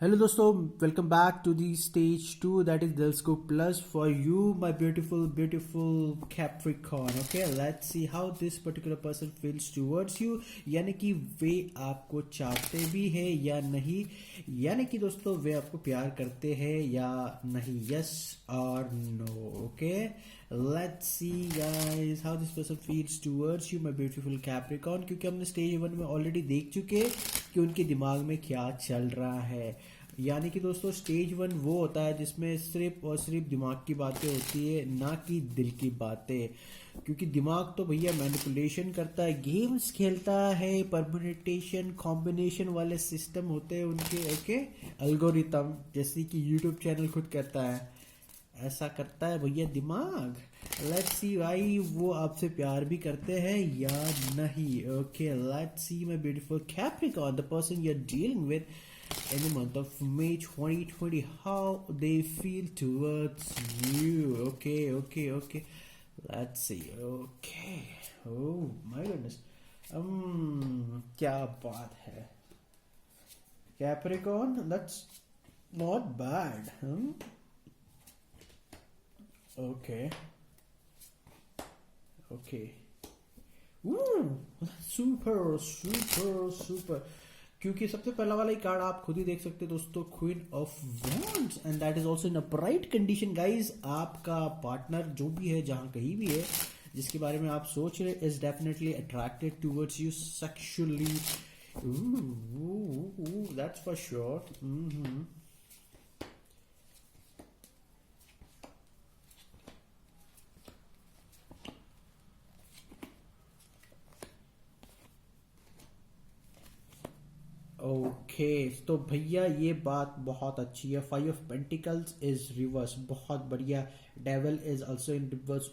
Hello दोस्तों, welcome back to the stage 2, that is Delsco Plus for you, my beautiful Capricorn. Okay, let's see how this particular person feels towards you. यानी कि वे आपको चाहते भी है या नहीं, यानी कि दोस्तों वे आपको प्यार करते हैं या नहीं. Yes or no. Okay, let's see guys how this person feels towards you, my beautiful Capricorn. क्योंकि हमने स्टेज 1 में ऑलरेडी देख चुके कि उनके दिमाग में क्या चल रहा है. यानी कि दोस्तों स्टेज 1 वो होता है जिसमें सिर्फ और सिर्फ दिमाग की बातें होती है, ना कि दिल की बातें. क्योंकि दिमाग तो भैया मैनिपुलेशन करता है, गेम्स खेलता है, परम्यूटेशन कॉम्बिनेशन वाले सिस्टम होते हैं उनके. ओके, एल्गोरिथम, जैसे कि यूट्यूब चैनल खुद करता है, ऐसा करता है भैया दिमाग. लेट्स सी भाई वो आपसे प्यार भी करते हैं या नहीं. Okay, let's see my beautiful Capricorn, the person you are dealing with in the month of May 2020, how they feel towards you. Okay, let's see. Okay, oh my goodness, क्या बात है Capricorn, that's not bad. Okay. Super. क्योंकि सबसे पहला वाला ही card आप खुद ही देख सकते हैं दोस्तों, queen of wands, and that is also in a bright condition. Guys, आपका पार्टनर जो भी है, जहां कहीं भी है, जिसके बारे में आप सोच रहे, is definitely attracted towards you sexually. That's for sure. Okay, तो भैया ये बात बहुत अच्छी है. 5 ऑफ पेंटिकल्स इज रिवर्स, बहुत बढ़िया. Devil is also in reverse.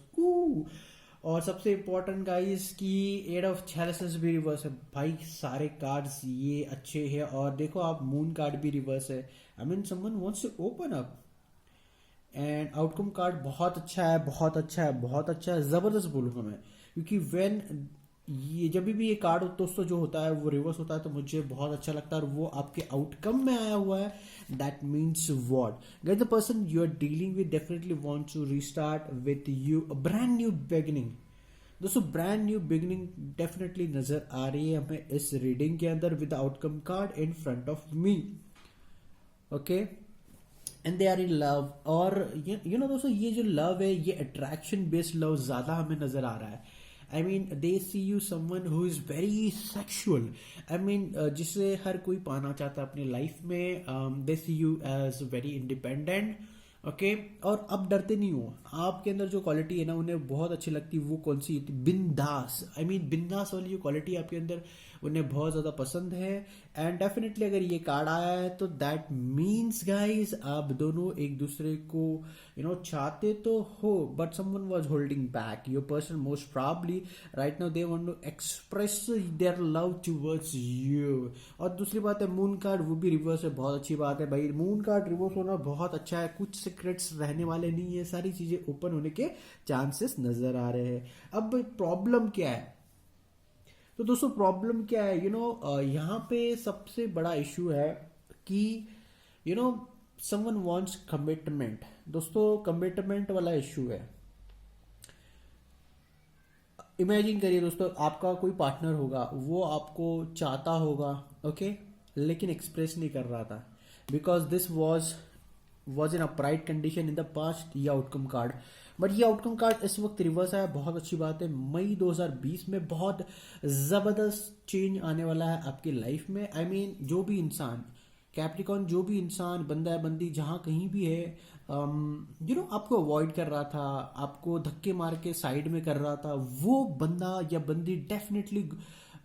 और सबसे इंपॉर्टेंट गाइस की 8 ऑफ चैलेंजेस भी रिवर्स है. भाई सारे कार्ड्स ये अच्छे हैं. और देखो आप, मून कार्ड भी रिवर्स है. I mean someone wants to open up. And outcome card बहुत अच्छा है, जबरदस्त बोलूंगा मैं. क्योंकि व्हेन ये जब भी ये कार्ड दोस्तों जो होता है वो रिवर्स होता है, तो मुझे बहुत अच्छा लगता है, और वो आपके आउटकम में आया हुआ है. That means what guys, the person you are dealing with definitely wants to restart with you a brand new beginning. दोस्तों ब्रांड न्यू बिगिनिंग डेफिनेटली नजर आ रही है हमें इस रीडिंग के अंदर, with outcome card in front of me. Okay, and they are in love. और यू नो दोस्तों, ये जो लव है, ये अट्रैक्शन बेस्ड लव ज्यादा हमें नजर आ रहा है. I mean, they see you someone who is very sexual. I mean, जिसे हर कोई पाना चाहता है अपनी लाइफ में. They see you as very independent. Okay, और अब डरते नहीं हो. आपके अंदर जो क्वालिटी है ना, उन्हें बहुत अच्छी लगती है. वो कौन सी? बिंदास. आई मीन बिंदास वाली जो क्वालिटी आपके अंदर, उन्हें बहुत ज्यादा पसंद है. एंड डेफिनेटली अगर ये कार्ड आया है तो दैट मीन्स गाइस, आप दोनों एक दूसरे को चाहते तो हो, but someone was holding back. Your person most probably right now they want to express their love towards you. और दूसरी बात है, मून कार्ड वो भी रिवर्स है. बहुत अच्छी बात है भाई, मून कार्ड रिवर्स होना बहुत अच्छा है. कुछ सीक्रेट्स रहने वाले नहीं है, सारी चीजें ओपन होने के चांसेस नजर आ रहे हैं. अब प्रॉब्लम क्या है? तो दोस्तों प्रॉब्लम क्या है, यहाँ पे सबसे बड़ा इशू है कि समवन वांट्स कमिटमेंट. दोस्तों कमिटमेंट वाला इशू है. इमेजिन करिए दोस्तों, आपका कोई पार्टनर होगा, वो आपको चाहता होगा, ओके, लेकिन एक्सप्रेस नहीं कर रहा था, because this was in a pride condition in the past. ये आउटकम कार्ड, बट ये आउटकम कार्ड इस वक्त रिवर्स है. बहुत अच्छी बात है. मई 2020 में बहुत जबरदस्त चेंज आने वाला है आपकी लाइफ में. आई मीन जो भी इंसान कैप्रिकॉर्न, जो भी इंसान, बंदा है बंदी, जहां कहीं भी है, आपको अवॉइड कर रहा था, आपको धक्के मार के साइड में कर रहा था, वो बंदा या बंदी डेफिनेटली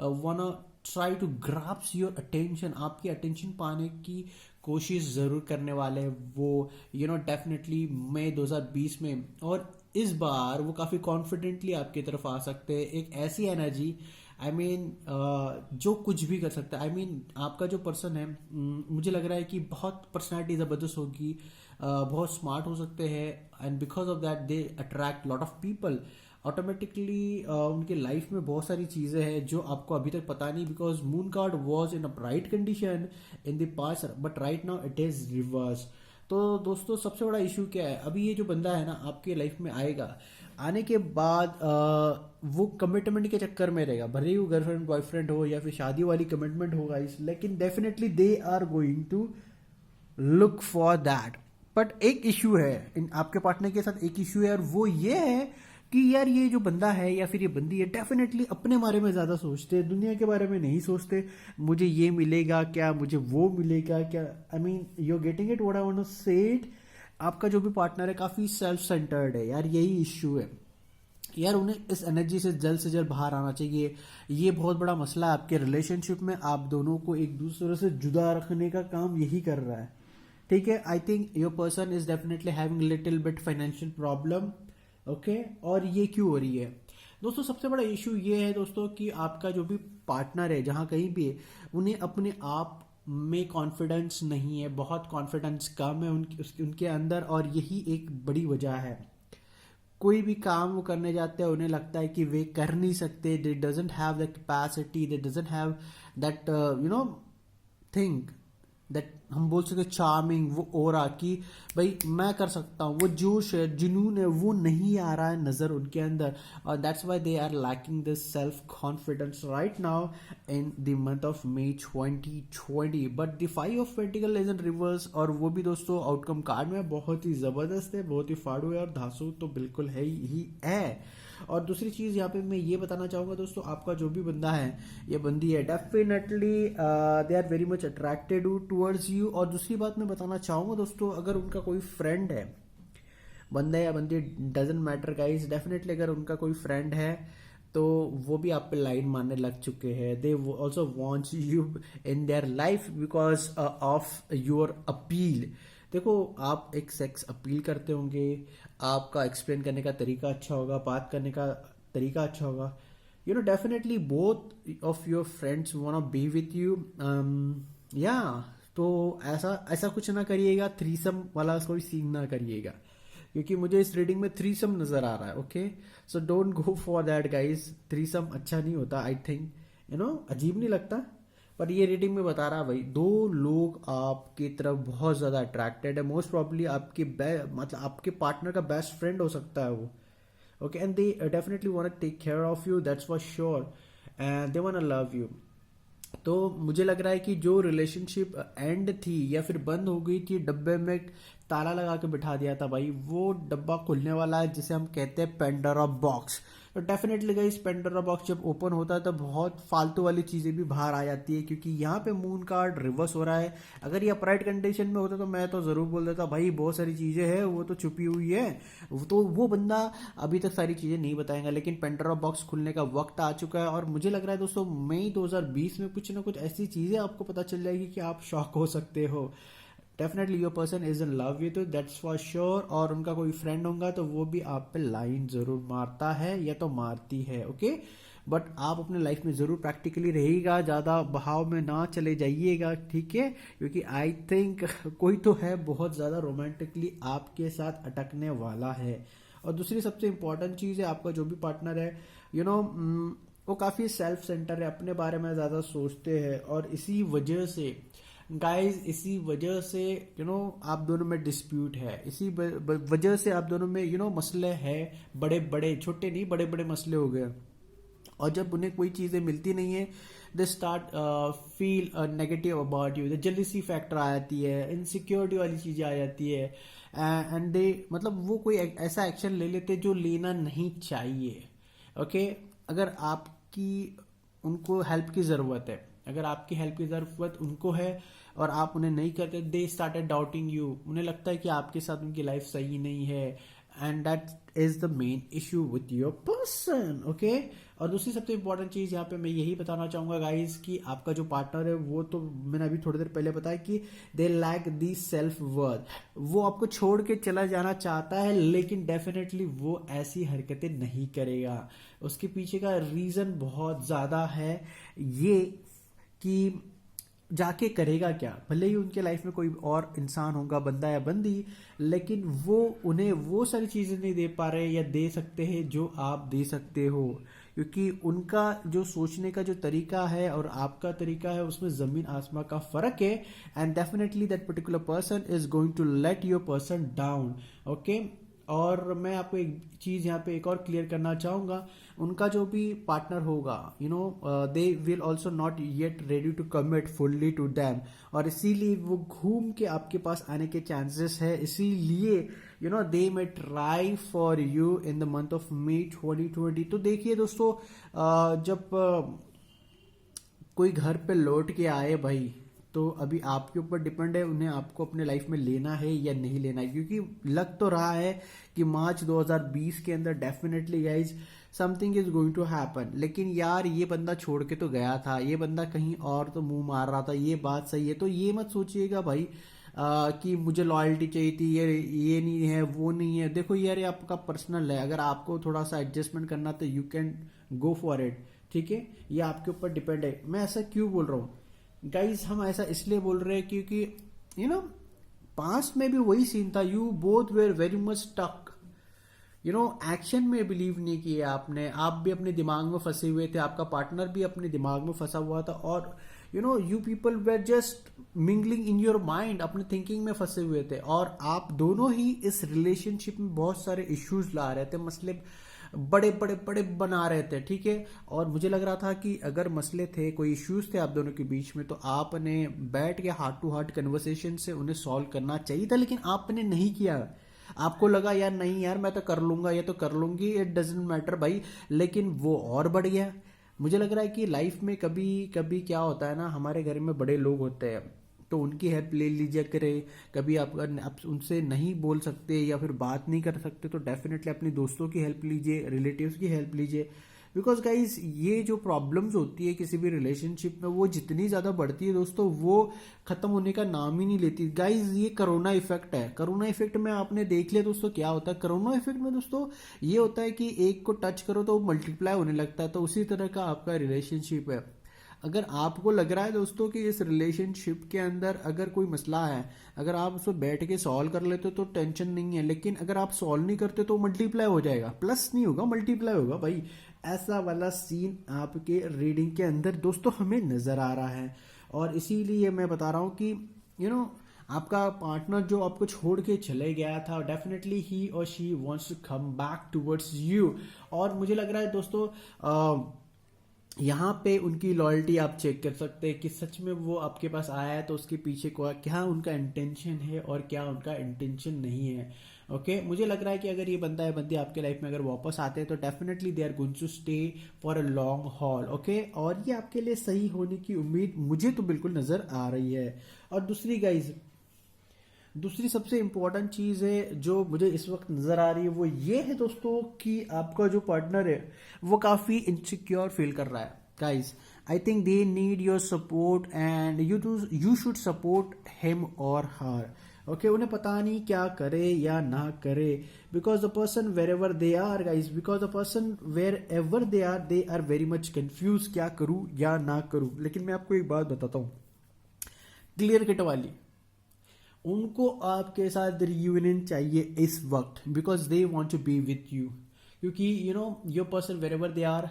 वाना ट्राई टू ग्राप्स योर अटेंशन. आपकी अटेंशन पाने की कोशिश जरूर करने वाले हैं वो, डेफिनेटली मई 2020 में. और इस बार वो काफी कॉन्फिडेंटली आपकी तरफ आ सकते हैं. एक ऐसी एनर्जी, आई मीन जो कुछ भी कर सकता है. आई मीन आपका जो पर्सन है, मुझे लग रहा है कि बहुत पर्सनैलिटी जबरदस्त होगी, बहुत स्मार्ट हो सकते हैं, and because of that they attract lot of people. Automatically उनके लाइफ में बहुत सारी चीज़ें हैं जो आपको अभी तक पता नहीं, because moon card was in a bright condition in the past, but right now it is reverse. तो दोस्तों सबसे बड़ा इशू क्या है, अभी ये जो बंदा है ना आपके लाइफ में आएगा, आने के बाद वो कमिटमेंट के चक्कर में रहेगा, भले ही वो गर्लफ्रेंड बॉयफ्रेंड हो या फिर शादी वाली कमिटमेंट होगा इस, लेकिन definitely they are going to look for that. But एक इश्यू है इन आपके पार्टनर के साथ, एक इश्यू है, और वो ये है कि यार ये जो बंदा है या फिर ये बंदी है डेफिनेटली अपने बारे में ज़्यादा सोचते हैं, दुनिया के बारे में नहीं सोचते। मुझे ये मिलेगा क्या, मुझे वो मिलेगा क्या, I mean you are getting it what I want to say it. आपका जो भी पार्टनर है काफ़ी सेल्फ सेंटर्ड है यार, यही इश्यू है यार। उन्हें इस एनर्जी से जल्द बाहर आना चाहिए। ये बहुत बड़ा मसला है आपके रिलेशनशिप में, आप दोनों को एक दूसरे से जुदा रखने का काम यही कर रहा है, ठीक है। I think your person is definitely having little bit financial problem, okay. और ये क्यों हो रही है दोस्तों, सबसे बड़ा इशू ये है दोस्तों कि आपका जो भी पार्टनर है जहां कहीं भी है, उन्हें अपने आप में कॉन्फिडेंस नहीं है, बहुत कॉन्फिडेंस कम है उनके अंदर, और यही एक बड़ी वजह है। कोई भी काम वो करने जाते हैं उन्हें लगता है कि वे कर नहीं सकते, दे doesn't have the capacity, they doesn't have that thing that हम बोल सके चार्मिंग, वो ओरा कि भाई मैं कर सकता हूँ, वो जोश है, जुनून है, वो नहीं आ रहा है नजर उनके अंदर, और that's why they are lacking this self confidence right now in the month of May 2020। But the 5 of pentacle is in reverse, और वो भी दोस्तों आउटकम कार्ड में बहुत ही जबरदस्त है, बहुत ही फाड़ू है, और धांसू तो बिल्कुल है ही है। और दूसरी चीज यहाँ पे मैं ये बताना चाहूंगा दोस्तों, आपका जो भी बंदा है ये बंदी है, definitely they are very much attracted towards you. और दूसरी बात मैं बताना चाहूंगा दोस्तों, अगर उनका कोई फ्रेंड है, बंदा या बंदी डजेंट मैटर गाइस, डेफिनेटली अगर उनका कोई फ्रेंड है तो वो भी आप पे लाइन मारने लग चुके हैं। They also wants you in their life because of your appeal. देखो आप एक सेक्स अपील करते होंगे, आपका एक्सप्लेन करने का तरीका अच्छा होगा, बात करने का तरीका अच्छा होगा, you know definitely both of your friends want be with you, या तो ऐसा ऐसा कुछ ना करिएगा, थ्रीसम वाला कोई सीन ना करिएगा, क्योंकि मुझे इस रीडिंग में थ्रीसम नजर आ रहा है, okay. So don't go for that guys, threesome अच्छा नहीं होता, आई थिंक अजीब नहीं लगता। पर ये रीडिंग में बता रहा भाई, दो लोग आपकी तरफ बहुत ज्यादा अट्रैक्टेड है, मोस्ट प्रॉब्ली आपके मतलब आपके पार्टनर का बेस्ट फ्रेंड हो सकता है वो, okay. And they definitely want to take care of you, that's for sure, and they want to love you. तो मुझे लग रहा है कि जो रिलेशनशिप एंड थी या फिर बंद हो गई थी, डब्बे में ताला लगा के बिठा दिया था भाई, वो डब्बा खुलने वाला है, जिसे हम कहते हैं पेंडोरा बॉक्स। तो डेफिनेटली गाइस पेंडोरा बॉक्स जब ओपन होता है तो बहुत फालतू वाली चीजें भी बाहर आ जाती है, क्योंकि यहाँ पे मून कार्ड रिवर्स हो रहा है। अगर ये अपराइट कंडीशन में होता तो मैं तो जरूर बोल देता भाई बहुत सारी चीजें हैं वो तो छुपी हुई है, तो वो बंदा अभी तक सारी चीजें नहीं बताएगा, लेकिन पेंडोरा बॉक्स खुलने का वक्त आ चुका है। और मुझे लग रहा है दोस्तों मई 2020 में कुछ ना कुछ ऐसी चीजें आपको पता चल जाएगी कि आप शॉक हो सकते हो। Definitely your person is in love with you, that's for sure. और उनका कोई फ्रेंड होगा तो वो भी आप पे लाइन जरूर मारता है या तो मारती है, ओके। बट आप अपने लाइफ में जरूर प्रैक्टिकली रहेगा, ज्यादा बहाव में ना चले जाइएगा, ठीक है, क्योंकि आई थिंक कोई तो है बहुत ज्यादा रोमांटिकली आपके साथ अटकने वाला है। और दूसरी सबसे इंपॉर्टेंट चीज है, आपका जो भी पार्टनर है वो काफी सेल्फ सेंटर है, अपने बारे में ज्यादा सोचते हैं, और इसी वजह से गाइस, इसी वजह से आप दोनों में डिस्प्यूट है, इसी वजह से आप दोनों में मसले हैं, बड़े बड़े, छोटे नहीं, बड़े बड़े मसले हो गए। और जब उन्हें कोई चीजें मिलती नहीं है, they start feel negative about you, jealousy factor आ जाती है, इनसिक्योरिटी वाली चीजें आ जाती है, एंड दे मतलब वो कोई ऐसा एक्शन ले लेते जो लेना नहीं चाहिए, ओके। अगर आपकी उनको हेल्प की जरूरत है, अगर आपकी हेल्प की जरूरत उनको है और आप उन्हें नहीं करते, दे स्टार्टेड डाउटिंग यू, उन्हें लगता है कि आपके साथ उनकी लाइफ सही नहीं है, and that is the main issue with your person, okay. और दूसरी सबसे इंपॉर्टेंट चीज यहाँ पे मैं यही बताना चाहूंगा गाइस कि आपका जो पार्टनर है वो तो मैंने अभी थोड़ी देर पहले बताया कि they lack the self worth, वो आपको छोड़ के चला जाना चाहता है, लेकिन डेफिनेटली वो ऐसी हरकतें नहीं करेगा। उसके पीछे का रीजन बहुत ज्यादा है, ये कि जाके करेगा क्या, भले ही उनके लाइफ में कोई और इंसान होगा, बंदा या बंदी, लेकिन वो उन्हें वो सारी चीज़ें नहीं दे पा रहे या दे सकते हैं जो आप दे सकते हो, क्योंकि उनका जो सोचने का जो तरीका है और आपका तरीका है उसमें ज़मीन आसमां का फ़र्क है। And definitely that particular person is going to let your person down. Okay, और मैं आपको एक चीज़ यहाँ पे एक और क्लियर करना चाहूँगा, उनका जो भी पार्टनर होगा, they will also not yet ready to commit fully to them, और इसीलिए वो घूम के आपके पास आने के चांसेस है। इसीलिए they may try for you in the month of May 2020। तो देखिए दोस्तों, जब कोई घर पे लौट के आए भाई, तो अभी आपके ऊपर डिपेंड है उन्हें आपको अपने लाइफ में लेना है या नहीं लेना है, क्योंकि लग तो रहा है कि मार्च 2020 के अंदर definitely guys something is going to happen. लेकिन यार ये बंदा छोड़ के तो गया था, ये बंदा कहीं और तो मुंह मार रहा था, ये बात सही है। तो ये मत सोचिएगा भाई कि मुझे लॉयल्टी चाहिए थी, ये नहीं है, वो नहीं है। देखो यार, ये आपका पर्सनल है, अगर आपको थोड़ा सा एडजस्टमेंट करना तो you can go for it, ठीक है, ये आपके ऊपर डिपेंड है। मैं ऐसा क्यों बोल रहा हूँ गाइज, हम ऐसा इसलिए बोल रहे हैं क्योंकि पास्ट में भी वही सीन था, you both were very much stuck, action में बिलीव नहीं किया आपने, आप भी अपने दिमाग में फंसे हुए थे, आपका पार्टनर भी अपने दिमाग में फंसा हुआ था, और you people where just mingling in your mind, अपने थिंकिंग में फंसे हुए थे, और आप दोनों ही इस रिलेशनशिप में बहुत सारे इश्यूज ला रहे थे, मसले बड़े बड़े बड़े बना रहे थे, ठीक है। और मुझे लग रहा था कि अगर मसले थे, कोई इश्यूज थे आप दोनों के बीच में, तो आपने बैठ के हार्ट टू हार्ट कन्वर्सेशन से उन्हें सॉल्व करना चाहिए था, लेकिन आपने नहीं किया। आपको लगा यार नहीं यार मैं तो कर लूंगा, ये तो कर लूंगी, इट डजेंट मैटर भाई, लेकिन वो और बढ़ गया। मुझे लग रहा है कि लाइफ में कभी कभी क्या होता है ना, हमारे घर में बड़े लोग होते हैं तो उनकी हेल्प ले लीजिए करे। कभी आप उनसे नहीं बोल सकते या फिर बात नहीं कर सकते तो डेफिनेटली अपने दोस्तों की हेल्प लीजिए, रिलेटिव्स की हेल्प लीजिए, बिकॉज गाइज ये जो प्रॉब्लम्स होती है किसी भी रिलेशनशिप में, वो जितनी ज़्यादा बढ़ती है दोस्तों, वो ख़त्म होने का नाम ही नहीं लेती। गाइज ये कोरोना इफेक्ट है, कोरोना इफेक्ट में आपने देख लिया दोस्तों क्या होता है। कोरोना इफेक्ट में दोस्तों ये होता है कि एक को टच करो तो वो मल्टीप्लाई होने लगता है, तो उसी तरह का आपका रिलेशनशिप है। अगर आपको लग रहा है दोस्तों कि इस रिलेशनशिप के अंदर अगर कोई मसला है, अगर आप उसको बैठ के सॉल्व कर लेते तो टेंशन नहीं है, लेकिन अगर आप सॉल्व नहीं करते तो मल्टीप्लाई हो जाएगा, प्लस नहीं होगा मल्टीप्लाई होगा भाई। ऐसा वाला सीन आपके रीडिंग के अंदर दोस्तों हमें नजर आ रहा है, और इसीलिए मैं बता रहा हूँ कि आपका पार्टनर जो आपको छोड़ के चले गया था, डेफिनेटली ही और she wants to come back towards you. और मुझे लग रहा है दोस्तों यहाँ पे उनकी लॉयल्टी आप चेक कर सकते हैं कि सच में वो आपके पास आया है तो उसके पीछे क्या उनका इंटेंशन है और क्या उनका इंटेंशन नहीं है। ओके, मुझे लग रहा है कि अगर ये बंदा है बंदी आपके लाइफ में अगर वापस आते हैं तो definitely they are going to stay for a long haul. Okay, और ये आपके लिए सही होने की उम्मीद मुझे तो बिल्कुल नजर आ रही है। और दूसरी सबसे इंपॉर्टेंट चीज़ है जो मुझे इस वक्त नज़र आ रही है वो ये है दोस्तों कि आपका जो पार्टनर है वो काफ़ी इनसिक्योर फील कर रहा है। Guys, I think they need your support and you should support him और हर। ओके, उन्हें पता नहीं क्या करे या ना करे, because the person wherever they are guys, because the person wherever they are very much confuse, क्या करूँ या ना करूँ। लेकिन मैं आपको एक बात बताता हूँ क्लियर कट वाली, उनको आपके साथ रियूनियन चाहिए इस वक्त, because they want to be with you, क्योंकि your person wherever they are.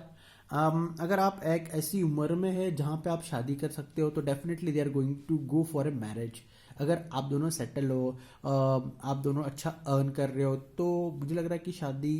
अगर आप एक ऐसी उम्र में है जहाँ पे आप शादी कर सकते हो तो definitely they are going to go for a marriage. अगर आप दोनों सेटल हो, आप दोनों अच्छा अर्न कर रहे हो, तो मुझे लग रहा है कि शादी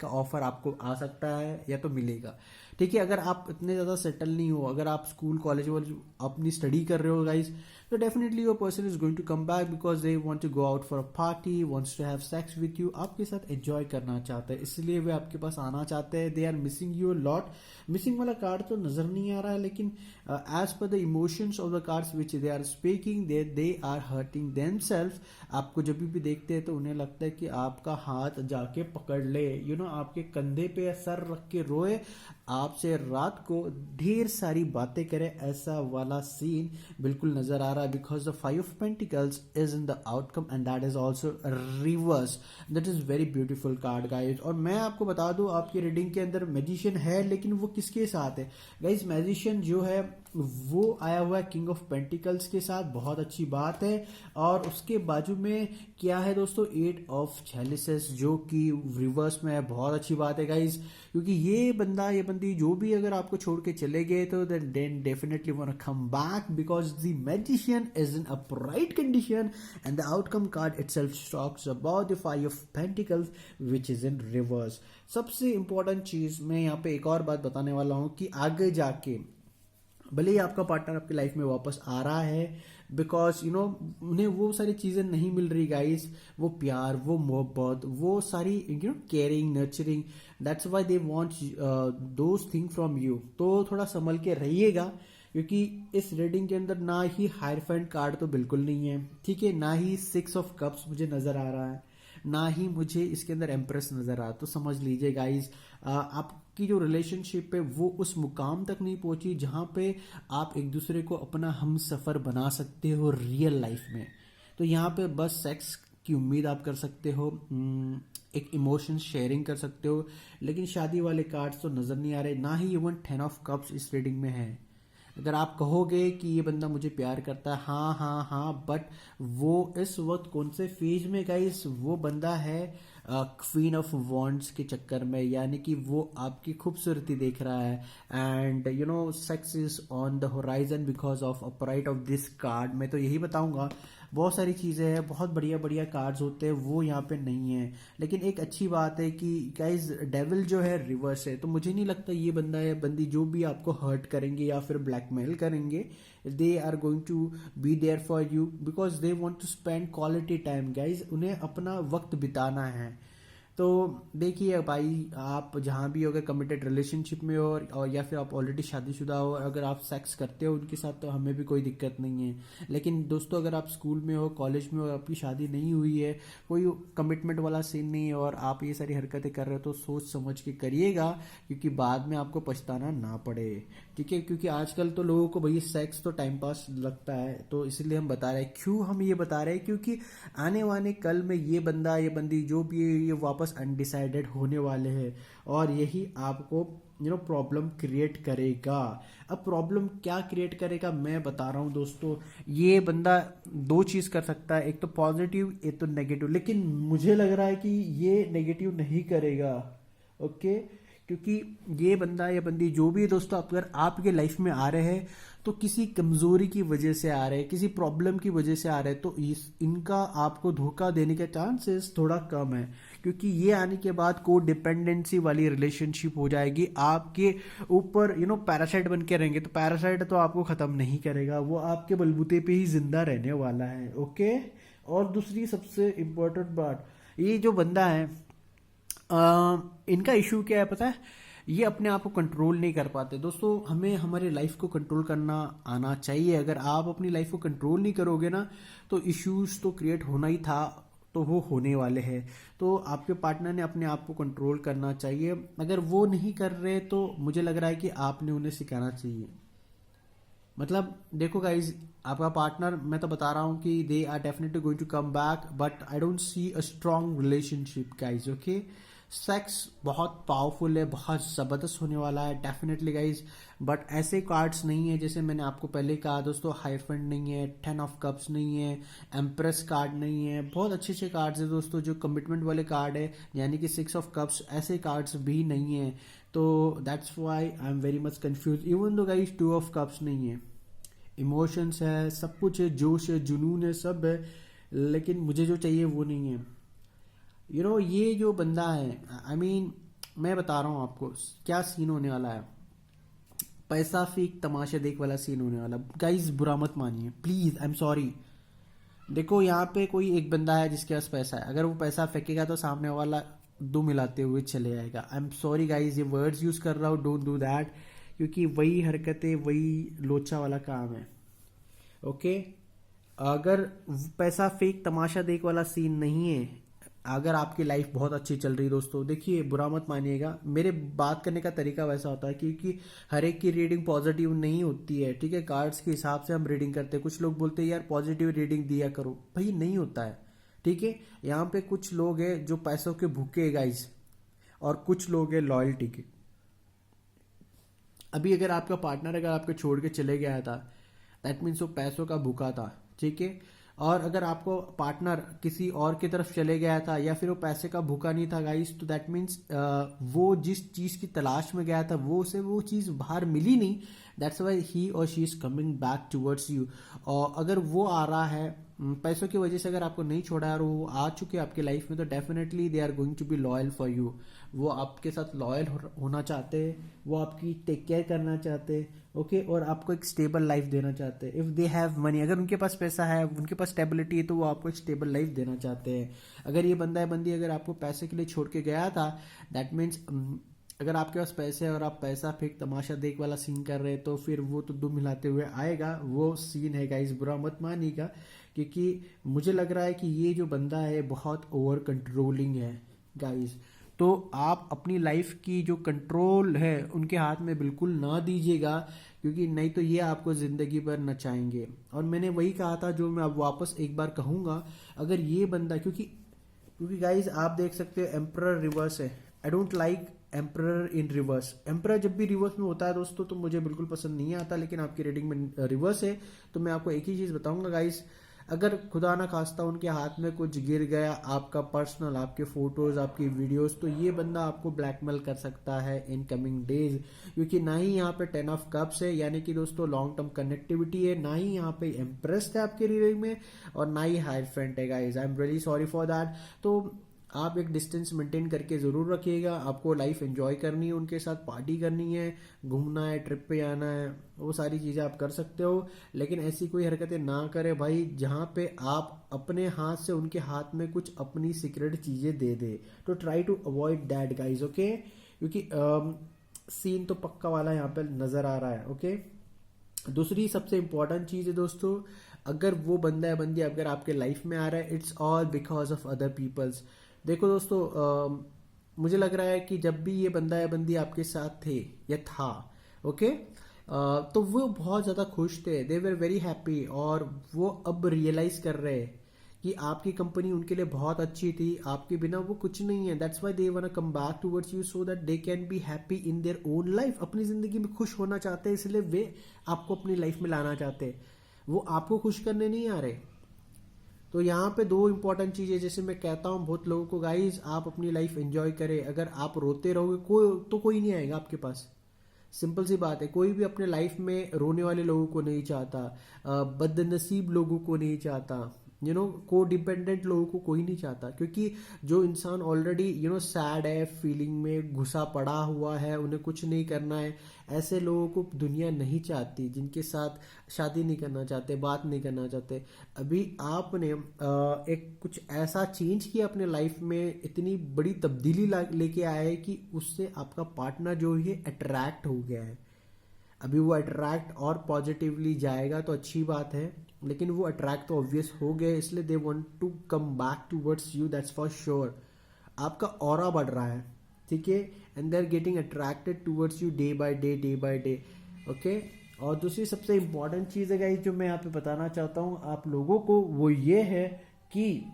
का ऑफर आपको आ सकता है या तो मिलेगा। ठीक है, अगर आप इतने ज़्यादा सेटल नहीं हो, अगर आप स्कूल कॉलेज अपनी स्टडी कर रहे हो गाइज, तो definitely your person is going to come back because they want to go out for a party, wants to have sex with you, आपके साथ एंजॉय करना चाहते हैं, इसलिए वे आपके पास आना चाहते हैं। They are missing you lot. Missing वाला कार्ड तो नजर नहीं आ रहा है, लेकिन as per the emotions of the cards which they are speaking, they are hurting themselves. आपको जब भी देखते हैं तो उन्हें लगता है कि आपका हाथ जाके पकड़ ले, आपके कंधे पे सर रख के रोए, आपसे रात को ढेर सारी बातें करे, ऐसा वाला सीन बिल्कुल नजर आ रहा है। Because the 5 of pentacles is in the outcome and that is also reverse. That is very beautiful card guys. और मैं आपको बता दूं आपकी रीडिंग के अंदर मैजिशियन है, लेकिन वो किसके साथ है गाइज? मैजिशियन जो है वो आया हुआ है किंग ऑफ पेंटिकल्स के साथ, बहुत अच्छी बात है। और उसके बाजू में क्या है दोस्तों, एट ऑफ चैलिसेस जो कि रिवर्स में है, बहुत अच्छी बात है गाइज। क्योंकि ये बंदा ये बंदी जो भी अगर आपको छोड़ के चले गए तो then definitely want to come back, because the magician is in upright condition and the outcome card itself talks about the five of pentacles which is in reverse. सबसे इंपॉर्टेंट चीज मैं यहाँ पे एक और बात बताने वाला हूँ कि आगे जाके भले ही आपका पार्टनर आपकी लाइफ में वापस आ रहा है, बिकॉज उन्हें वो सारी चीज़ें नहीं मिल रही गाइस, वो प्यार, वो मोहब्बत, वो सारी caring, nurturing, that's why they want those thing from you. तो थोड़ा संभल के रहिएगा, क्योंकि इस रीडिंग के अंदर ना ही हायरफेंट कार्ड तो बिल्कुल नहीं है, ठीक है, ना ही सिक्स ऑफ कप्स मुझे नजर आ रहा है, ना ही मुझे इसके अंदर एम्प्रेस नजर आ। तो समझ लीजिए गाइज, आपकी जो रिलेशनशिप है वो उस मुकाम तक नहीं पहुंची जहां पे आप एक दूसरे को अपना हम सफर बना सकते हो रियल लाइफ में। तो यहाँ पे बस सेक्स की उम्मीद आप कर सकते हो, एक इमोशन शेयरिंग कर सकते हो, लेकिन शादी वाले कार्ड्स तो नजर नहीं आ रहे, ना ही इवन 10 ऑफ कप्स इस रीडिंग में है। अगर आप कहोगे कि ये बंदा मुझे प्यार करता है, हाँ हाँ हाँ, बट वो इस वक्त कौन से फेज में गाइस, वो बंदा है क्वीन ऑफ वॉन्ड्स के चक्कर में, यानी कि वो आपकी खूबसूरती देख रहा है and sex is on the horizon because of upright of this card. मैं तो यही बताऊंगा, बहुत सारी चीज़ें हैं, बहुत बढ़िया बढ़िया कार्ड्स होते हैं, वो यहाँ पे नहीं है। लेकिन एक अच्छी बात है कि गाइज डेविल जो है रिवर्स है, तो मुझे नहीं लगता ये बंदा या बंदी जो भी आपको हर्ट करेंगे या फिर ब्लैकमेल करेंगे, they are going to be there for you because they want to spend quality time guys, उन्हें अपना वक्त बिताना है। तो देखिए भाई, आप जहाँ भी हो, अगर कमिटेड रिलेशनशिप में हो और या फिर आप ऑलरेडी शादीशुदा हो, अगर आप सेक्स करते हो उनके साथ तो हमें भी कोई दिक्कत नहीं है। लेकिन दोस्तों, अगर आप स्कूल में हो, कॉलेज में हो, आपकी शादी नहीं हुई है, कोई कमिटमेंट वाला सीन नहीं है और आप ये सारी हरकतें कर रहे हो, तो सोच समझ के करिएगा, क्योंकि बाद में आपको पछताना ना पड़े, ठीक है। क्योंकि आजकल तो लोगों को भाई सेक्स तो टाइम पास लगता है, तो इसलिए हम बता रहे हैं। क्यों हम ये बता रहे हैं? क्योंकि आने वाले कल में ये बंदा ये बंदी जो भी है, ये वापस अनडिसाइडेड होने वाले हैं और यही आपको प्रॉब्लम क्रिएट करेगा। अब प्रॉब्लम क्या क्रिएट करेगा मैं बता रहा हूं दोस्तों। ये बंदा दो चीज कर सकता है, एक तो पॉजिटिव, एक तो नेगेटिव, लेकिन मुझे लग रहा है कि ये नेगेटिव नहीं करेगा, ओके। क्योंकि ये बंदा या बंदी जो भी है दोस्तों, अगर आपके लाइफ में आ रहे हैं तो किसी कमजोरी की वजह से आ रहे हैं, किसी प्रॉब्लम की वजह से आ रहे हैं, तो इनका आपको धोखा देने के चांसेस थोड़ा कम है। क्योंकि ये आने के बाद को डिपेंडेंसी वाली रिलेशनशिप हो जाएगी, आपके ऊपर पैरासाइट बन के रहेंगे, तो पैरासाइट तो आपको खत्म नहीं करेगा, वो आपके बलबूते पे ही जिंदा रहने वाला है, ओके। और दूसरी सबसे इम्पोर्टेंट बात, ये जो बंदा है इनका इशू क्या है पता है, ये अपने आप को कंट्रोल नहीं कर पाते। दोस्तों, हमें हमारी लाइफ को कंट्रोल करना आना चाहिए। अगर आप अपनी लाइफ को कंट्रोल नहीं करोगे ना, तो इश्यूज तो क्रिएट होना ही था, तो वो होने वाले हैं। तो आपके पार्टनर ने अपने आप को कंट्रोल करना चाहिए। अगर वो नहीं कर रहे तो मुझे लग रहा है कि आपने उन्हें सिखाना चाहिए। मतलब देखो गाइज, आपका पार्टनर, मैं तो बता रहा हूँ कि they are definitely going to come back, but I don't see a strong relationship guys, okay. Sex बहुत पावरफुल है, बहुत जबरदस्त होने वाला है डेफिनेटली गाइज, बट ऐसे कार्ड्स नहीं है जैसे मैंने आपको पहले कहा दोस्तों। हाइफेंट नहीं है, 10 ऑफ कप्स नहीं है, एम्प्रेस कार्ड नहीं है, बहुत अच्छे अच्छे कार्ड्स है दोस्तों जो कमिटमेंट वाले कार्ड है, यानी कि 6 ऑफ कप्स, ऐसे कार्ड्स भी नहीं है। तो that's why I am very much confuse. Even though guys 2 of cups नहीं है, इमोशंस है, सब कुछ है, जोश है, जुनून है, सब है, लेकिन मुझे जो चाहिए वो नहीं है। ये जो बंदा है, आई मीन मैं बता रहा हूँ आपको क्या सीन होने वाला है। पैसा फेंक तमाशा देख वाला सीन होने वाला गाइज, बुरा मत मानिए प्लीज, आई एम सॉरी। देखो, यहाँ पे कोई एक बंदा है जिसके पास पैसा है, अगर वो पैसा फेंकेगा तो सामने वाला दो मिलाते हुए चले जाएगा। आई एम सॉरी गाइज, ये वर्ड्स यूज कर रहा हूँ, डोंट डू दैट, क्योंकि वही हरकतें, वही लोचा वाला काम है, ओके। अगर पैसा फेंक तमाशा देख वाला सीन नहीं है, अगर आपकी लाइफ बहुत अच्छी चल रही दोस्तों, देखिए बुरा मत मानिएगा, मेरे बात करने का तरीका वैसा होता है क्योंकि हर एक की रीडिंग पॉजिटिव नहीं होती है, ठीक है। कार्ड्स के हिसाब से हम रीडिंग करते हैं। कुछ लोग बोलते हैं यार पॉजिटिव रीडिंग दिया करो, भाई नहीं होता है, ठीक है। यहाँ पे कुछ लोग हैं जो पैसों के भूखे गाइज, और कुछ लोग हैं लॉयल्टी के। अभी अगर आपका पार्टनर अगर आपको छोड़ के चले गया था, दैट मीन्स वो पैसों का भूखा था, ठीक है। और अगर आपको पार्टनर किसी और की तरफ चले गया था या फिर वो पैसे का भूखा नहीं था गाइस, तो दैट मीन्स वो जिस चीज़ की तलाश में गया था वो उसे वो चीज़ बाहर मिली नहीं। दैट्स वाई ही और she is coming back towards you. और अगर वो आ रहा है पैसों की वजह से, अगर आपको नहीं छोड़ा और वो आ चुके आपके लाइफ में, तो definitely they are going to be loyal for you. वो आपके साथ लॉयल होना चाहते हैं, वो आपकी टेक केयर करना चाहते हैं, ओके, और आपको एक स्टेबल लाइफ देना चाहते हैं। इफ़ दे हैव मनी, अगर उनके पास पैसा है, उनके पास स्टेबिलिटी है, तो वो आपको एक स्टेबल लाइफ देना चाहते हैं। अगर ये बंदा है बंदी अगर आपको पैसे के लिए छोड़ के गया था, दैट मीन्स अगर आपके पास पैसे है और आप पैसा फेंक तमाशा देख वाला सीन कर रहे हैं, तो फिर वो तो दुम हिलाते हुए आएगा। वो सीन है गाइस, बुरा मत मानिएगा, क्योंकि मुझे लग रहा है कि ये जो बंदा है बहुत ओवर कंट्रोलिंग है गाइस। तो आप अपनी लाइफ की जो कंट्रोल है उनके हाथ में बिल्कुल ना दीजिएगा, क्योंकि नहीं तो ये आपको ज़िंदगी भर नचाएंगे। और मैंने वही कहा था जो मैं अब वापस एक बार कहूँगा, अगर ये बंदा, क्योंकि क्योंकि गाइज आप देख सकते हो एम्परर रिवर्स है। I don't like emperor in reverse. Emperor जब भी रिवर्स में होता है दोस्तों तो मुझे बिल्कुल पसंद नहीं आता, लेकिन आपकी रेटिंग में रिवर्स है तो मैं आपको एक ही चीज़ बताऊंगा गाइज, अगर खुदा ना खास्ता उनके हाथ में कुछ गिर गया, आपका पर्सनल, आपके फोटोज, आपकी वीडियोस, तो ये बंदा आपको ब्लैकमेल कर सकता है इन कमिंग डेज। क्योंकि ना ही यहाँ पे 10 ऑफ कप्स है, यानी कि दोस्तों लॉन्ग टर्म कनेक्टिविटी है, ना ही यहाँ पे इम्प्रेस्ड है आपके रीडिंग में, और ना ही हायर फ्रेंड है guys. I am really sorry for that. तो आप एक डिस्टेंस मेंटेन करके ज़रूर रखिएगा। आपको लाइफ एंजॉय करनी है, उनके साथ पार्टी करनी है, घूमना है, ट्रिप पे जाना है, वो सारी चीज़ें आप कर सकते हो, लेकिन ऐसी कोई हरकतें ना करें भाई जहाँ पे आप अपने हाथ से उनके हाथ में कुछ अपनी सीक्रेट चीज़ें दे दे। तो try to avoid that guys, okay. क्योंकि सीन तो पक्का वाला यहाँ पे नज़र आ रहा है, ओके। दूसरी सबसे इंपॉर्टेंट चीज़ है दोस्तों, अगर वो बंदा या बंदी अगर आपके लाइफ में आ रहा है, it's all because of other peoples. देखो दोस्तों, मुझे लग रहा है कि जब भी ये बंदा या बंदी आपके साथ थे या था, ओके, तो वो बहुत ज़्यादा खुश थे, दे वर वेरी हैप्पी, और वो अब रियलाइज कर रहे हैं कि आपकी कंपनी उनके लिए बहुत अच्छी थी, आपके बिना वो कुछ नहीं है। That's why they want to come back towards you so that they can be happy in their own life. अपनी ज़िंदगी में खुश होना चाहते हैं, इसलिए वे आपको अपनी लाइफ में लाना चाहते हैं, वो आपको खुश करने नहीं आ रहे। तो यहाँ पे दो इंपॉर्टेंट चीज़ें, जैसे मैं कहता हूँ बहुत लोगों को, गाइज आप अपनी लाइफ एंजॉय करें। अगर आप रोते रहोगे कोई नहीं आएगा आपके पास। सिंपल सी बात है, कोई भी अपने लाइफ में रोने वाले लोगों को नहीं चाहता, बदनसीब लोगों को नहीं चाहता, को डिपेंडेंट लोगों को कोई नहीं चाहता। क्योंकि जो इंसान ऑलरेडी सैड है, फीलिंग में घुसा पड़ा हुआ है, उन्हें कुछ नहीं करना है, ऐसे लोगों को दुनिया नहीं चाहती, जिनके साथ शादी नहीं करना चाहते, बात नहीं करना चाहते। अभी आपने एक कुछ ऐसा चेंज किया अपने लाइफ में, इतनी बड़ी तब्दीली लेके आया है कि उससे आपका पार्टनर जो है अट्रैक्ट हो गया है। अभी वो अट्रैक्ट और पॉजिटिवली जाएगा तो अच्छी बात है, लेकिन वो अट्रैक्ट तो ऑब्वियस हो गए, इसलिए they want to come back towards you, that's for sure. आपका ऑरा बढ़ रहा है, ठीक है, and they are getting attracted towards you day by day, day by day, okay. और दूसरी सबसे इंपॉर्टेंट चीज़ है गाइस जो मैं यहाँ पे बताना चाहता हूँ आप लोगों को, वो ये है कि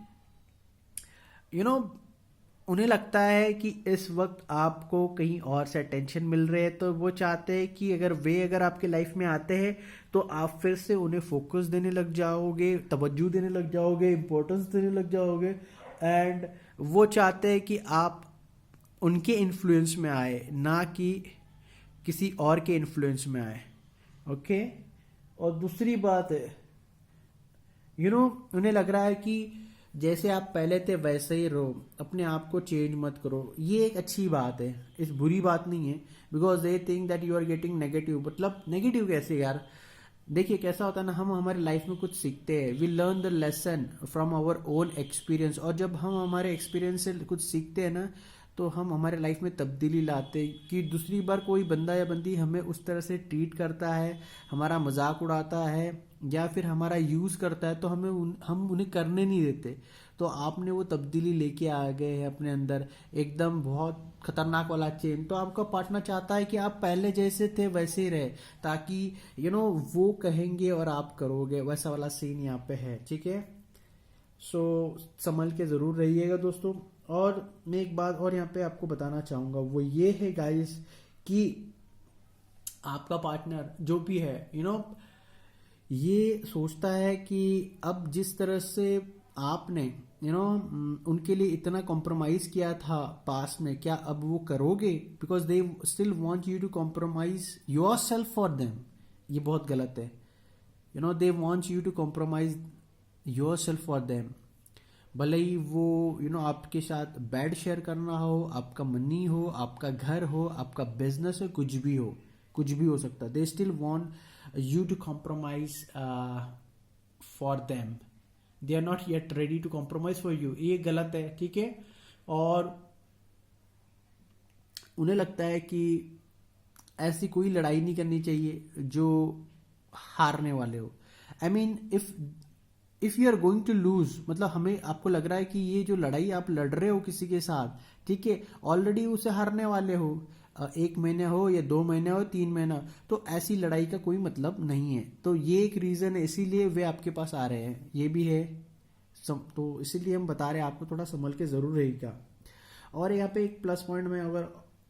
उन्हें लगता है कि इस वक्त आपको कहीं और से अटेंशन मिल रहे हैं, तो वो चाहते हैं कि अगर आपके लाइफ में आते हैं तो आप फिर से उन्हें फोकस देने लग जाओगे, तवज्जो देने लग जाओगे, इम्पोर्टेंस देने लग जाओगे, एंड वो चाहते हैं कि आप उनके इन्फ्लुएंस में आए, ना कि किसी और के इन्फ्लुएंस में आए, ओके। और दूसरी बात है, उन्हें लग रहा है कि जैसे आप पहले थे वैसे ही रहो, अपने आप को चेंज मत करो। ये एक अच्छी बात है, इस बुरी बात नहीं है, because they think that you are getting negative. मतलब नेगेटिव कैसे यार? देखिए कैसा होता है ना, हम हमारे लाइफ में कुछ सीखते हैं, we learn the lesson from our own experience, और जब हम हमारे एक्सपीरियंस से कुछ सीखते हैं ना, तो हम हमारे लाइफ में तब्दीली लाते हैं कि दूसरी बार कोई बंदा या बंदी हमें उस तरह से ट्रीट करता है, हमारा मजाक उड़ाता है या फिर हमारा यूज़ करता है, तो हम उन्हें करने नहीं देते। तो आपने वो तब्दीली लेके आ गए हैं अपने अंदर, एकदम बहुत खतरनाक वाला चेंज। तो आपका पार्टनर चाहता है कि आप पहले जैसे थे वैसे ही रहे, ताकि वो कहेंगे और आप करोगे, वैसा वाला सीन यहाँ पे है, ठीक है। सो संभल के ज़रूर रहिएगा दोस्तों। और मैं एक बात और यहाँ पे आपको बताना चाहूँगा, वो ये है गाइस कि आपका पार्टनर जो भी है ये सोचता है कि अब जिस तरह से आपने उनके लिए इतना कॉम्प्रोमाइज किया था पास्ट में, क्या अब वो करोगे? Because they still want you to compromise your self for them. ये बहुत गलत है। They want you to compromise your self for them. भले ही वो आपके साथ बेड शेयर करना हो, आपका मनी हो, आपका घर हो, आपका बिजनेस हो, कुछ भी हो सकता है। दे still want you to compromise for them. They are not yet ready to compromise for you. ये गलत है, ठीक है। और उन्हें लगता है कि ऐसी कोई लड़ाई नहीं करनी चाहिए जो हारने वाले हो। I mean if you are going to lose, मतलब हमें आपको लग रहा है कि ये जो लड़ाई आप लड़ रहे हो किसी के साथ, ठीक है, ऑलरेडी उसे हारने वाले हो, 1 महीने हो या 2 महीने हो, 3 महीना, तो ऐसी लड़ाई का कोई मतलब नहीं है। तो ये एक रीजन है, इसीलिए वे आपके पास आ रहे हैं। ये भी है तो इसीलिए हम बता रहे हैं आपको थोड़ा संभल के जरूर रहेगा। और यहाँ पे एक प्लस पॉइंट में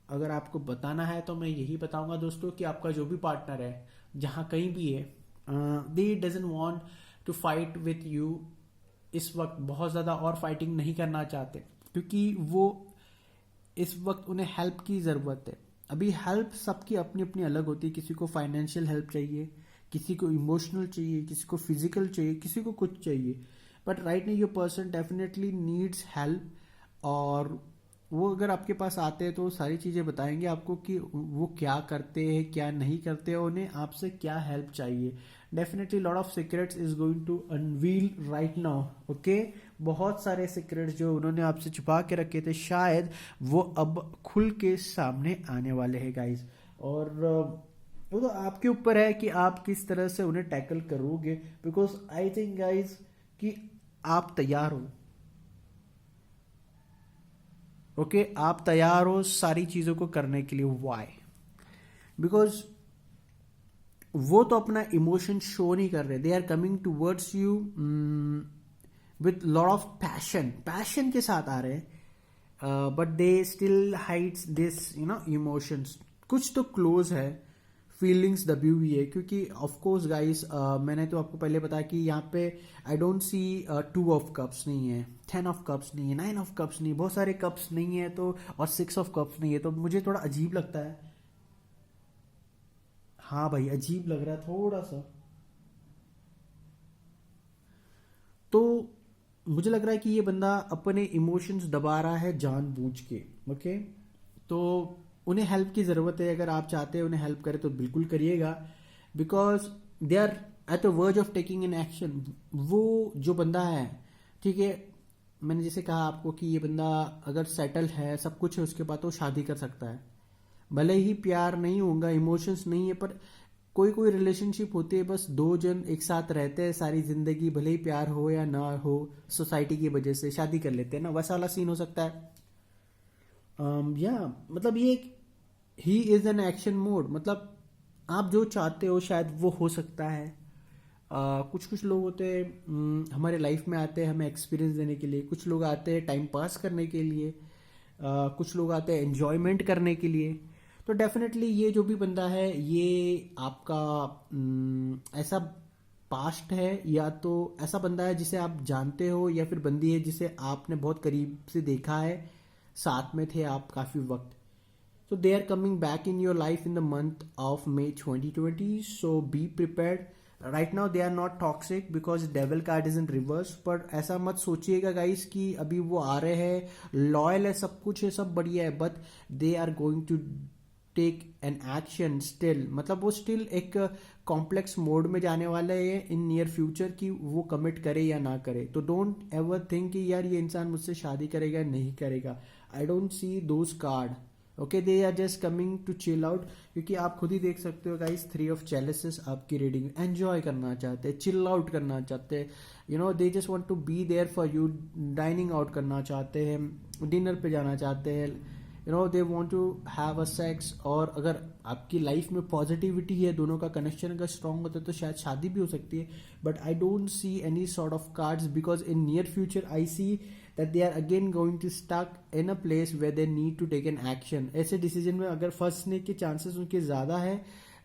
अगर आपको बताना है तो मैं यही बताऊंगा दोस्तों कि आपका जो भी पार्टनर है जहाँ कहीं भी है, they doesn't want to fight with you. इस वक्त बहुत ज्यादा और फाइटिंग नहीं करना चाहते, क्योंकि वो इस वक्त उन्हें हेल्प की ज़रूरत है। अभी हेल्प सबकी अपनी अपनी अलग होती है। किसी को फाइनेंशियल हेल्प चाहिए, किसी को इमोशनल चाहिए, किसी को फिजिकल चाहिए, किसी को कुछ चाहिए। But right now your person definitely needs help, और वो अगर आपके पास आते हैं तो सारी चीज़ें बताएंगे आपको कि वो क्या करते हैं, क्या नहीं करते हैं, उन्हें आपसे क्या हेल्प चाहिए। Definitely lot of secrets is going to unveil right now, okay. बहुत सारे सीक्रेट्स जो उन्होंने आपसे छुपा के रखे थे, शायद वो अब खुल के सामने आने वाले हैं गाइस। और वो तो आपके ऊपर है कि आप किस तरह से उन्हें टैकल करोगे। बिकॉज आई थिंक गाइस कि आप तैयार हो, ओके आप तैयार हो सारी चीजों को करने के लिए। वाई? बिकॉज वो तो अपना इमोशन शो नहीं कर रहे। They are coming towards you with lot of passion के साथ आ रहे हैं, but they still hides this emotions. कुछ तो क्लोज है, फीलिंग्स दबी हुई है। क्योंकि ऑफ कोर्स गाइस, मैंने तो आपको पहले बताया कि यहाँ पे आई डोंट सी 2 ऑफ कप्स नहीं है, 10 ऑफ कप्स नहीं है, 9 ऑफ कप्स नहीं है, बहुत सारे कप्स नहीं है, तो और 6 ऑफ कप्स नहीं है। तो मुझे थोड़ा अजीब लगता है। हाँ भाई, अजीब लग रहा है थोड़ा सा। तो मुझे लग रहा है कि ये बंदा अपने इमोशंस दबा रहा है जानबूझ के, ओके। तो उन्हें हेल्प की ज़रूरत है। अगर आप चाहते हैं उन्हें हेल्प करें तो बिल्कुल करिएगा, because they are at the verge of taking an action. वो जो बंदा है, ठीक है, मैंने जैसे कहा आपको कि ये बंदा अगर सेटल है, सब कुछ है उसके बाद, तो शादी कर सकता है। भले ही प्यार नहीं होगा, इमोशंस नहीं है, पर कोई कोई रिलेशनशिप होती है, बस 2 जन एक साथ रहते हैं सारी जिंदगी, भले ही प्यार हो या ना हो, सोसाइटी की वजह से शादी कर लेते हैं ना, वैसा वाला सीन हो सकता है। मतलब ये he is an action mode. मतलब आप जो चाहते हो शायद वो हो सकता है। कुछ कुछ लोग होते हैं हमारे लाइफ में आते हैं हमें एक्सपीरियंस देने के लिए, कुछ लोग आते हैं टाइम पास करने के लिए, कुछ लोग आते हैं एंजॉयमेंट करने के लिए। तो डेफिनेटली ये जो भी बंदा है, ये आपका ऐसा पास्ट है, या तो ऐसा बंदा है जिसे आप जानते हो, या फिर बंदी है जिसे आपने बहुत करीब से देखा है, साथ में थे आप काफी वक्त। So they are coming back in your life in the month of May 2020. So be prepared. Right now they are not toxic because devil card is in reverse. पर ऐसा मत सोचिएगा गाइस कि अभी वो आ रहे हैं, लॉयल है, सब कुछ है, सब बढ़िया है, but they are going to take an action still. मतलब वो स्टिल एक कॉम्प्लेक्स मोड में जाने वाला है इन नियर फ्यूचर कि वो कमिट करे या ना करे। तो डोंट एवर थिंक कि यार ये इंसान मुझसे शादी करेगा नहीं करेगा। I don't see those card, okay. They are just coming to chill out, क्योंकि आप खुद ही देख सकते हो गाइस, 3 ऑफ चैलेसेस आपकी रीडिंग। एंजॉय करना चाहते हैं, चिल आउट करना चाहते हैं, they just want to be there for you. Dining out करना चाहते हैं, डिनर पे जाना चाहते हैं, they want to have a sex. और अगर आपकी लाइफ में पॉजिटिविटी है, दोनों का कनेक्शन अगर स्ट्रांग होता है, तो शायद शादी भी हो सकती है। But I don't see any sort of cards, because in near future I see that they are again going to stuck in a place where they need to take an action। ऐसे decision में अगर फंसने के chances उनके ज़्यादा है,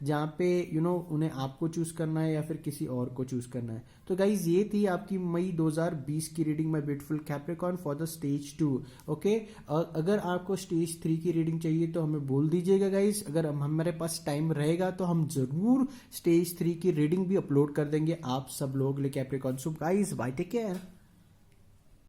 जहाँ पे उन्हें आपको चूज करना है या फिर किसी और को चूज करना है। तो गाइज ये थी आपकी मई 2020 की reading my beautiful Capricorn for the stage 2। Okay, अगर आपको स्टेज 3 की रीडिंग चाहिए तो हमें बोल दीजिएगा गाइज, अगर हमारे पास टाइम रहेगा तो हम जरूर स्टेज 3 की रीडिंग भी अपलोड कर देंगे आप सब लोग लिए Capricorn. So guys bye, take care.